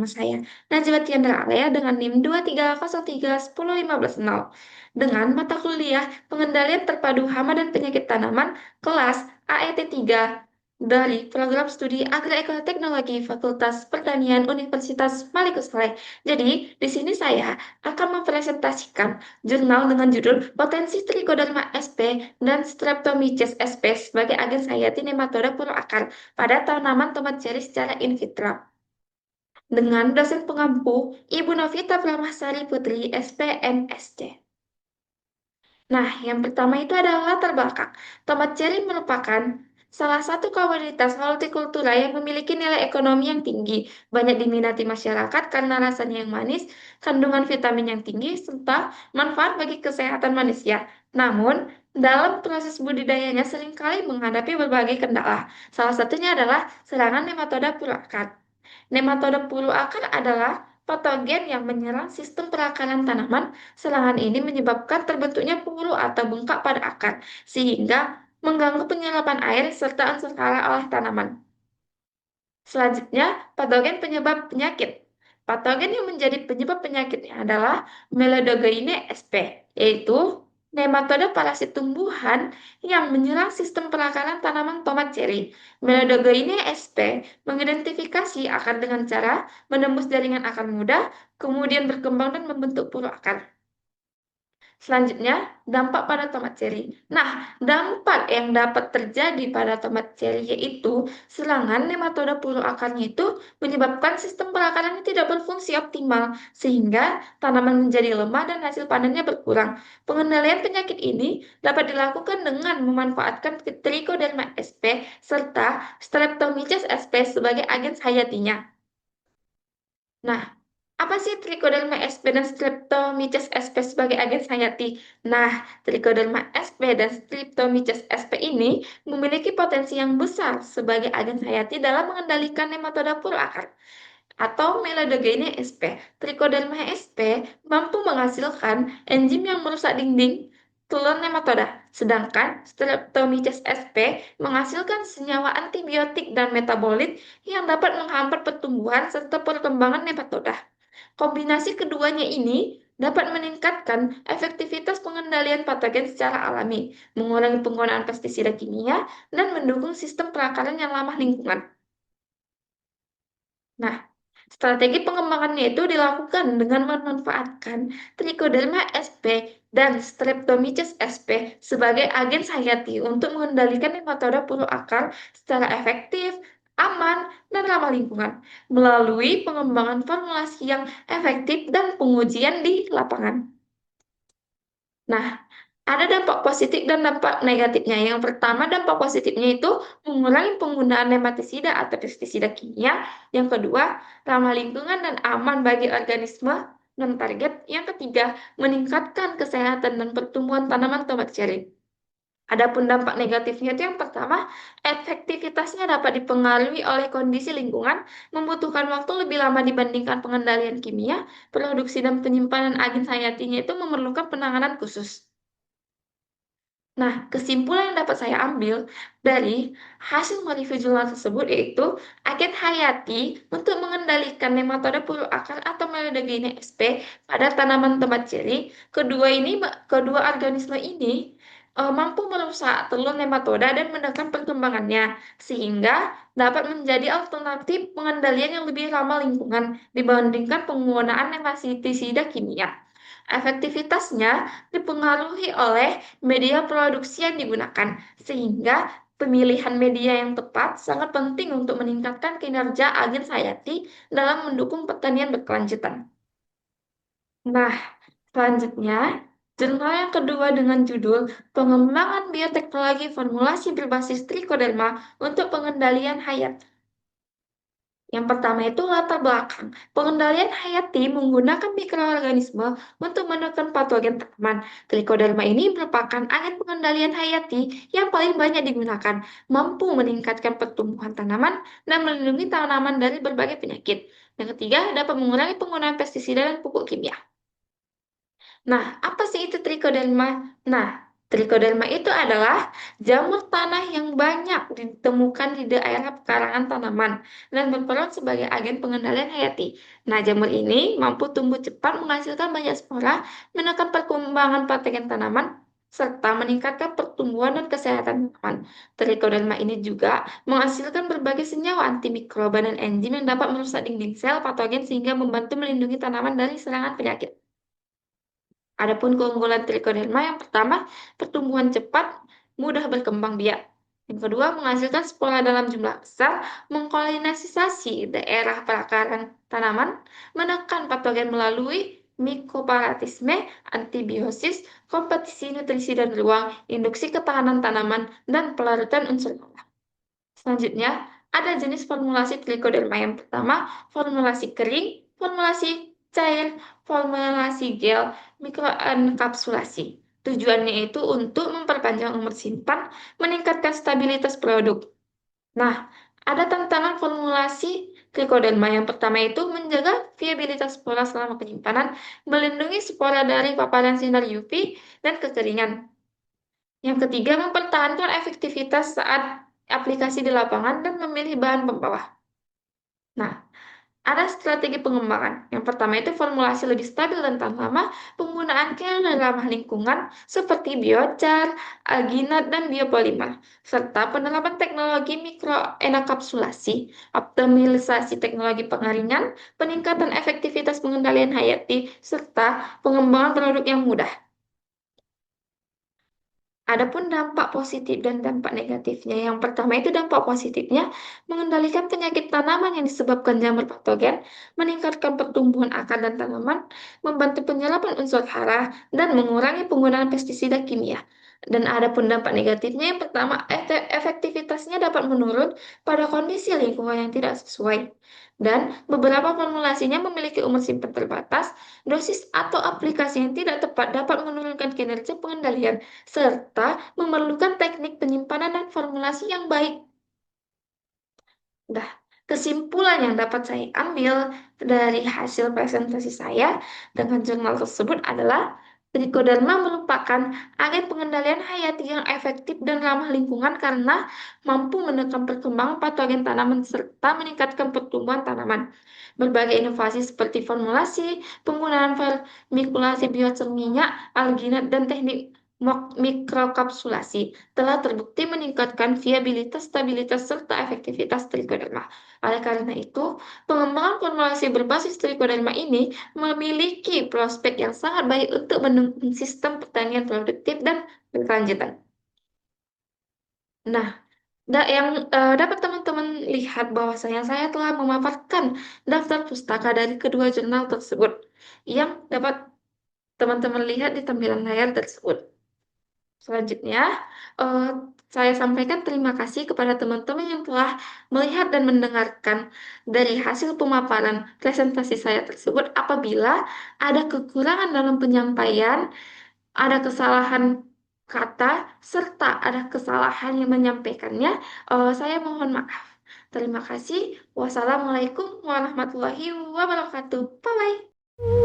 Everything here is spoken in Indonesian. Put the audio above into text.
nama saya Najwa Tiandra Alea dengan NIM 230310150 dengan mata kuliah Pengendalian Terpadu Hama dan Penyakit Tanaman kelas AET 3 dari Program Studi Agroekoteknologi Fakultas Pertanian Universitas Malikus Saleh. Jadi, di sini saya akan mempresentasikan jurnal dengan judul Potensi Trichoderma sp dan Streptomyces sp sebagai agen hayati nematoda puru akar pada tanaman tomat cherry secara in vitro. Dengan dosen pengampu Ibu Novita Pramasari Putri, SPMSC. Nah, yang pertama itu adalah latar belakang. Tomat cherry merupakan salah satu komoditas hortikultura yang memiliki nilai ekonomi yang tinggi, banyak diminati masyarakat karena rasanya yang manis, kandungan vitamin yang tinggi, serta manfaat bagi kesehatan manusia. Namun, dalam proses budidayanya seringkali menghadapi berbagai kendala. Salah satunya adalah serangan nematoda puru akar. Nematoda puru akar adalah patogen yang menyerang sistem perakaran tanaman. Serangan ini menyebabkan terbentuknya puru atau bengkak pada akar, sehingga mengganggu penyerapan air serta unsur hara oleh tanaman. Selanjutnya, patogen penyebab penyakit. Patogen yang menjadi penyebab penyakitnya adalah Melodogoine sp, yaitu nematoda parasit tumbuhan yang menyerang sistem perakaran tanaman tomat cherry. Melodogoine sp mengidentifikasi akar dengan cara menembus jaringan akar muda, kemudian berkembang dan membentuk puru akar. Selanjutnya, dampak pada tomat cherry. Nah, dampak yang dapat terjadi pada tomat cherry yaitu serangan nematoda puru akarnya itu menyebabkan sistem perakarannya tidak berfungsi optimal, sehingga tanaman menjadi lemah dan hasil panennya berkurang. Pengendalian penyakit ini dapat dilakukan dengan memanfaatkan Trichoderma sp serta Streptomyces sp sebagai agen hayatinya. Nah, apa sih Trichoderma sp dan Streptomyces sp sebagai agen hayati? Nah, Trichoderma sp dan Streptomyces sp ini memiliki potensi yang besar sebagai agen hayati dalam mengendalikan nematoda puru akar atau Melodogoine sp. Trichoderma sp mampu menghasilkan enzim yang merusak dinding telur nematoda, sedangkan Streptomyces sp menghasilkan senyawa antibiotik dan metabolit yang dapat menghambat pertumbuhan serta perkembangan nematoda. Kombinasi keduanya ini dapat meningkatkan efektivitas pengendalian patogen secara alami, mengurangi penggunaan pestisida kimia, dan mendukung sistem perakaran yang ramah lingkungan. Nah, strategi pengembangannya itu dilakukan dengan memanfaatkan Trichoderma sp dan Streptomyces sp sebagai agen hayati untuk mengendalikan nematoda puru akar secara efektif, aman, dan ramah lingkungan melalui pengembangan formulasi yang efektif dan pengujian di lapangan. Nah, ada dampak positif dan dampak negatifnya. Yang pertama, dampak positifnya itu mengurangi penggunaan nematisida atau pestisida kimia. Yang kedua, ramah lingkungan dan aman bagi organisme non target. Yang ketiga, meningkatkan kesehatan dan pertumbuhan tanaman tomat cherry. Adapun dampak negatifnya itu yang pertama, efektivitasnya dapat dipengaruhi oleh kondisi lingkungan, membutuhkan waktu lebih lama dibandingkan pengendalian kimia, produksi dan penyimpanan agen hayatinya itu memerlukan penanganan khusus. Nah, kesimpulan yang dapat saya ambil dari hasil mereview jurnal tersebut yaitu agen hayati untuk mengendalikan nematoda puru akar atau Melodogoine sp pada tanaman tomat cherry. Kedua organisme ini mampu merusak telur nematoda dan menekan perkembangannya, sehingga dapat menjadi alternatif pengendalian yang lebih ramah lingkungan dibandingkan penggunaan nematisida kimia. Efektivitasnya dipengaruhi oleh media produksi yang digunakan, sehingga pemilihan media yang tepat sangat penting untuk meningkatkan kinerja agen hayati dalam mendukung pertanian berkelanjutan. Nah, selanjutnya, jurnal yang kedua dengan judul Pengembangan Bioteknologi Formulasi Berbasis Trichoderma untuk Pengendalian Hayat. Yang pertama itu latar belakang. Pengendalian hayati menggunakan mikroorganisme untuk menekan patogen tanaman. Trichoderma ini merupakan agen pengendalian hayati yang paling banyak digunakan, mampu meningkatkan pertumbuhan tanaman dan melindungi tanaman dari berbagai penyakit. Yang ketiga, dapat mengurangi penggunaan pestisida dan pupuk kimia. Nah, apa sih itu trichoderma? Nah, Trichoderma itu adalah jamur tanah yang banyak ditemukan di daerah pekarangan tanaman dan berperan sebagai agen pengendalian hayati. Nah, jamur ini mampu tumbuh cepat, menghasilkan banyak spora, menekan perkembangan patogen tanaman, serta meningkatkan pertumbuhan dan kesehatan tanaman. Trichoderma ini juga menghasilkan berbagai senyawa antimikroba dan enzim yang dapat merusak dinding sel patogen sehingga membantu melindungi tanaman dari serangan penyakit. Adapun keunggulan trichoderma yang pertama, pertumbuhan cepat, mudah berkembang biak. Yang kedua, menghasilkan spora dalam jumlah besar, mengkolonisasi daerah perakaran tanaman, menekan patogen melalui mikroparatisme, antibiosis, kompetisi nutrisi dan ruang, induksi ketahanan tanaman, dan pelarutan unsur hara. Selanjutnya, ada jenis formulasi trichoderma. Yang pertama, formulasi kering, formulasi cair, formulasi gel, mikroenkapsulasi. Tujuannya itu untuk memperpanjang umur simpan, meningkatkan stabilitas produk. Nah, ada tantangan formulasi trichoderma. Yang pertama itu menjaga viabilitas spora selama penyimpanan, melindungi spora dari paparan sinar UV dan kekeringan. Yang ketiga, mempertahankan efektivitas saat aplikasi di lapangan dan memilih bahan pembawah. Nah, ada strategi pengembangan. Yang pertama itu formulasi lebih stabil dan tahan lama, penggunaan yang ramah lingkungan seperti biochar, alginat, dan biopolimer, serta penerapan teknologi mikroenkapsulasi, optimalisasi teknologi pengeringan, peningkatan efektivitas pengendalian hayati, serta pengembangan produk yang mudah. Adapun dampak positif dan dampak negatifnya. Yang pertama itu dampak positifnya, mengendalikan penyakit tanaman yang disebabkan jamur patogen, meningkatkan pertumbuhan akar dan tanaman, membantu penyerapan unsur hara, dan mengurangi penggunaan pestisida kimia. Dan adapun dampak negatifnya, yang pertama, efektivitasnya dapat menurun pada kondisi lingkungan yang tidak sesuai. Dan beberapa formulasinya memiliki umur simpan terbatas, dosis atau aplikasi yang tidak tepat dapat menurunkan kinerja pengendalian serta memerlukan teknik penyimpanan dan formulasi yang baik. Nah, kesimpulan yang dapat saya ambil dari hasil presentasi saya dengan jurnal tersebut adalah Trichoderma merupakan agen pengendalian hayati yang efektif dan ramah lingkungan karena mampu menekan perkembangan patogen tanaman serta meningkatkan pertumbuhan tanaman. Berbagai inovasi seperti formulasi, penggunaan vermikulasi biocer minyak, alginat, dan teknik mikrokapsulasi telah terbukti meningkatkan viabilitas, stabilitas, serta efektivitas trichoderma. Oleh karena itu, pengembangan formulasi berbasis trichoderma ini memiliki prospek yang sangat baik untuk mendukung sistem pertanian produktif dan berkelanjutan. Nah, yang dapat teman-teman lihat bahwasanya saya telah memaparkan daftar pustaka dari kedua jurnal tersebut yang dapat teman-teman lihat di tampilan layar tersebut. Selanjutnya, eh, saya sampaikan terima kasih kepada teman-teman yang telah melihat dan mendengarkan dari hasil pemaparan presentasi saya tersebut. Apabila ada kekurangan dalam penyampaian, ada kesalahan kata, serta ada kesalahan yang menyampaikannya, saya mohon maaf. Terima kasih. Wassalamualaikum warahmatullahi wabarakatuh. Bye-bye.